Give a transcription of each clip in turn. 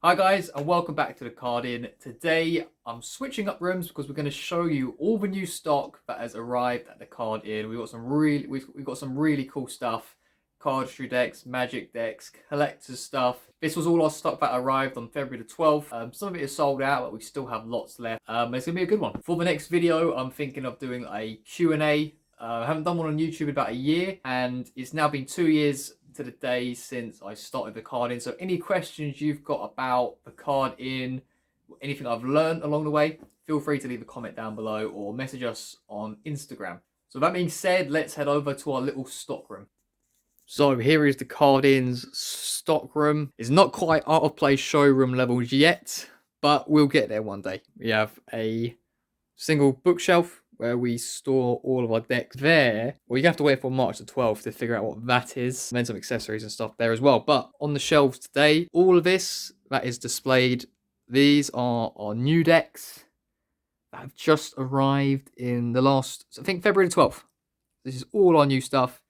Hi guys, and welcome back to the Card In. Today I'm switching up rooms because we're going to show you all the new stock that has arrived at the Card In. We've got some really cool stuff: cardistry decks, magic decks, collector's stuff. This was all our stock that arrived on February the 12th. Some of it is sold out, but we still have lots left. It's going to be a good one. For the next video, I'm thinking of doing a Q&A. I haven't done one on YouTube in about a year, and it's now been 2 years to the day since I started the Card In. So any questions you've got about the Card In, anything I've learned along the way, feel free to leave a comment down below or message us on Instagram. So that being said, let's head over to our little stockroom. So here is the Card In's stockroom. It's not quite Art of Play showroom levels yet, but we'll get there one day. We have a single bookshelf where we store all of our decks there. Well, you have to wait for March the 12th to figure out what that is. And then some accessories and stuff there as well. But on the shelves today, all of this that is displayed, these are our new decks that have just arrived in the last, I think, February the 12th. This is all our new stuff.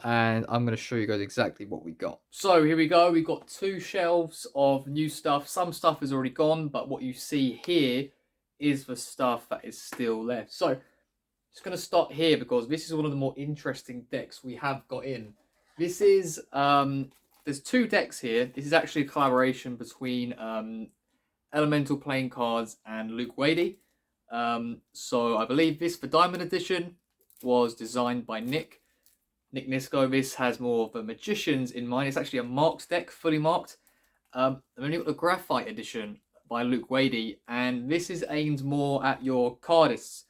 And I'm going to show you guys exactly what we got. So here we go. We've got 2 shelves of new stuff. Some stuff is already gone, but what you see here is the stuff that is still left. So just going to start here because this is one of the more interesting decks we have got in. This is there's 2 decks here. This is actually a collaboration between Elemental Playing Cards and Luke Wadey. So I believe this, the Diamond Edition, was designed by Nick Nisco. This has more of a Magicians in mind. It's actually a marked deck, fully marked. And then you've got the Graphite Edition by Luke Wadey, and this is aimed more at your Cardists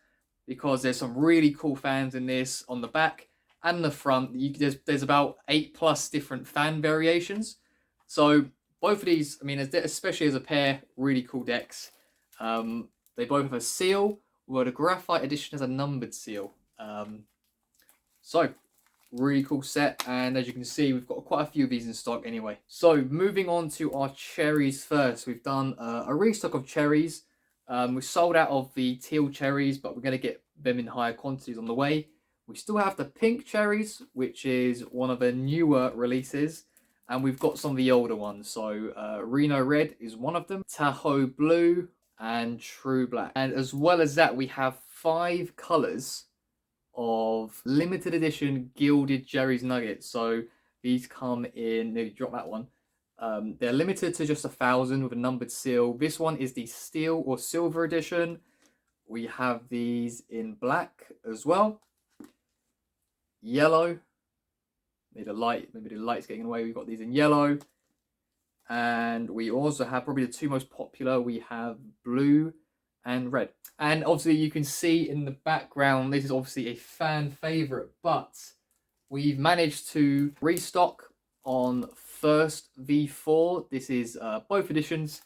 because there's some really cool fans in this on the back and the front. There's about 8+ different fan variations. So both of these, I mean, especially as a pair, really cool decks. They both have a seal, where the Graphite Edition has a numbered seal. So really cool set, and as you can see, we've got quite a few of these in stock anyway. So moving on to our cherries first, we've done a restock of cherries. We sold out of the teal cherries, but we're going to get them in higher quantities on the way. We still have the pink cherries, which is one of the newer releases, and we've got some of the older ones. So Reno Red is one of them, Tahoe Blue, and True Black. And as well as that, we have 5 colors of limited edition gilded Jerry's Nuggets. So these come in, maybe drop that one. They're limited to just 1,000 with a numbered seal. This one is the steel or silver edition. We have these in black as well. Yellow. Maybe the light's getting away. We've got these in yellow. And we also have probably the 2 most popular. We have blue and red. And obviously you can see in the background, this is obviously a fan favorite, but we've managed to restock on First V4. This is both editions,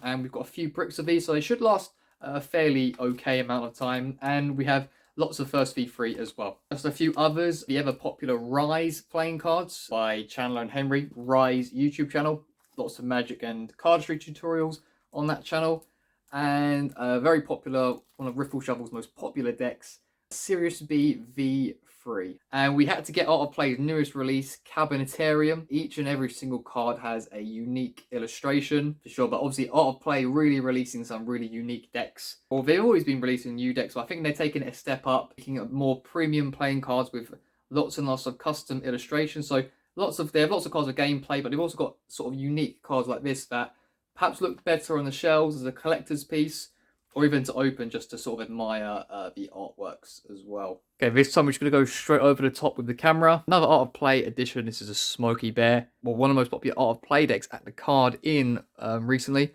and we've got a few bricks of these, so they should last a fairly okay amount of time. And we have lots of First V3 as well. Just a few others, the ever popular Rise playing cards by Chandler and Henry, Rise YouTube channel. Lots of magic and cardistry tutorials on that channel. And a very popular, one of Riffle Shovel's most popular decks, Sirius B V3. And we had to get Art of Play's newest release, Cabinetarium. Each and every single card has a unique illustration, for sure. But obviously Art of Play really releasing some really unique decks. Well, they've always been releasing new decks, but I think they're taking it a step up, making it more premium playing cards with lots and lots of custom illustrations. So they have lots of cards of gameplay, but they've also got sort of unique cards like this that perhaps look better on the shelves as a collector's piece, or even to open just to sort of admire the artworks as well. Okay, this time we're just going to go straight over the top with the camera. Another Art of Play edition. This is a Smoky Bear. Well, one of the most popular Art of Play decks at the Card In recently.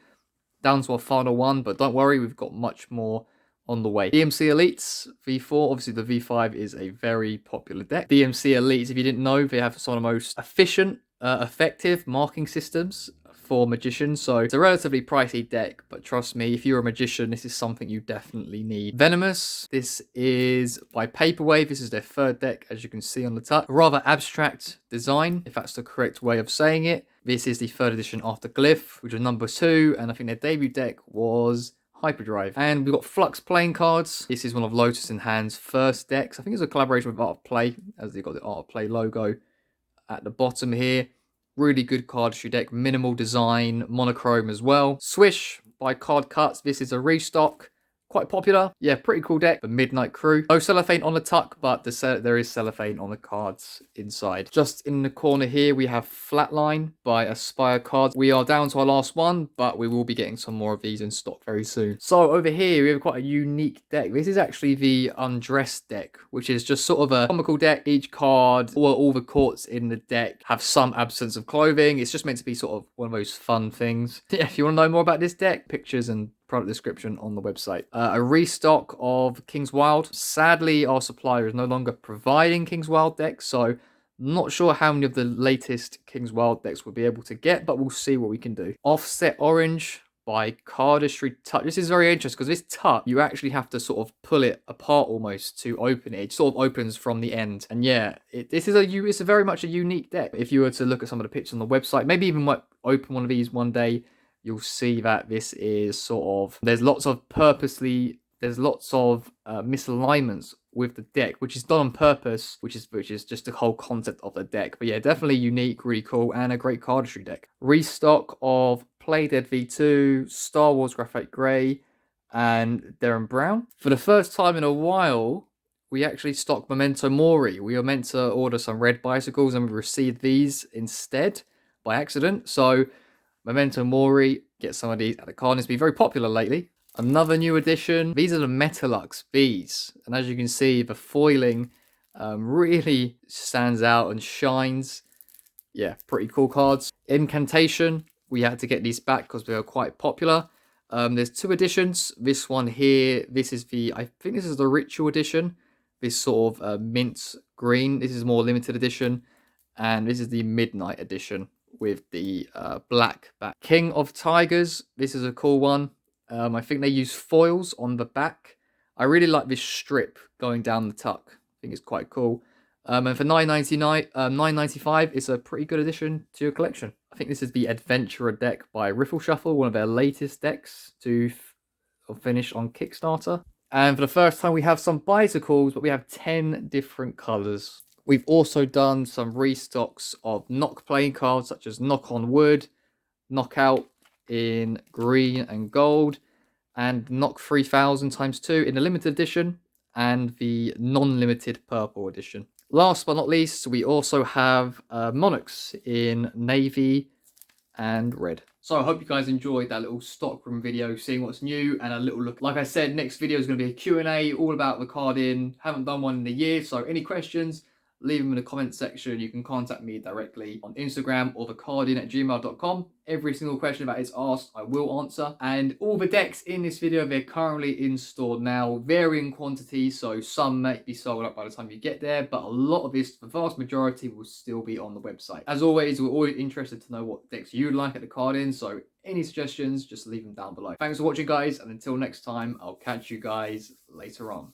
Down to our final one, but don't worry, we've got much more on the way. DMC Elites V4. Obviously, the V5 is a very popular deck. DMC Elites, if you didn't know, they have some of the most efficient, effective marking systems for Magicians, so it's a relatively pricey deck, but trust me, if you're a Magician, this is something you definitely need. Venomous, this is by Paperwave. This is their 3rd deck, as you can see on the top. A rather abstract design, if that's the correct way of saying it. This is the 3rd edition after Glyph, which was number 2, and I think their debut deck was Hyperdrive. And we've got Flux playing cards. This is one of Lotus in Hand's first decks. I think it's a collaboration with Art of Play, as they've got the Art of Play logo at the bottom here. Really good cardistry deck, minimal design, monochrome as well. Swish by Card Cuts. This is a restock. Quite popular. Yeah, pretty cool deck. The Midnight Crew. No cellophane on the tuck, but there is cellophane on the cards inside. Just in the corner here, we have Flatline by Aspire Cards. We are down to our last one, but we will be getting some more of these in stock very soon. So over here, we have quite a unique deck. This is actually the Undressed deck, which is just sort of a comical deck. Each card, or all the courts in the deck, have some absence of clothing. It's just meant to be sort of one of those fun things. Yeah, if you want to know more about this deck, pictures and product description on the website. A restock of King's Wild. Sadly, our supplier is no longer providing King's Wild decks, so not sure how many of the latest King's Wild decks we'll be able to get, but we'll see what we can do. Offset Orange by Cardistry Touch. This is very interesting because this touch, you actually have to sort of pull it apart almost to open it. It sort of opens from the end. And yeah, it's a very much a unique deck. If you were to look at some of the pictures on the website, maybe even open one of these one day, you'll see that this is sort of, there's lots of misalignments with the deck, which is done on purpose, which is just the whole concept of the deck. But yeah, definitely unique, really cool, and a great cardistry deck. Restock of Play Dead V2, Star Wars Graphite Grey, and Darren Brown. For the first time in a while, we actually stocked Memento Mori. We were meant to order some red bicycles, and we received these instead by accident. So Memento Mori, get some of these at the Cardists. Be very popular lately. Another new addition. These are the Metalux bees. And as you can see, the foiling really stands out and shines. Yeah, pretty cool cards. Incantation. We had to get these back because they were quite popular. There's two editions. This one here, I think this is the Ritual edition. This sort of mint green. This is more limited edition. And this is the Midnight edition with the black back. King of Tigers. This is a cool one. I think they use foils on the back. I really like this strip going down the tuck. I think it's quite cool. And for $9.95, it's a pretty good addition to your collection. I think this is the Adventurer deck by Riffle Shuffle, one of their latest decks to finish on Kickstarter. And for the first time, we have some bicycles, but we have 10 different colors. We've also done some restocks of knock playing cards, such as Knock on Wood, Knockout in green and gold, and Knock 3000 ×2 in the limited edition, and the non-limited purple edition. Last but not least, we also have Monarchs in navy and red. So I hope you guys enjoyed that little stockroom video, seeing what's new and a little look. Like I said, next video is going to be a Q&A all about the card in. Haven't done one in a year, so any questions, leave them in the comment section. You can contact me directly on Instagram or thecardin@gmail.com. Every single question that is asked, I will answer. And all the decks in this video, they're currently in store now, varying quantities, so some may be sold out by the time you get there, but a lot of this, the vast majority, will still be on the website. As always, we're always interested to know what decks you'd like at the card in, so any suggestions, just leave them down below. Thanks for watching, guys, and until next time, I'll catch you guys later on.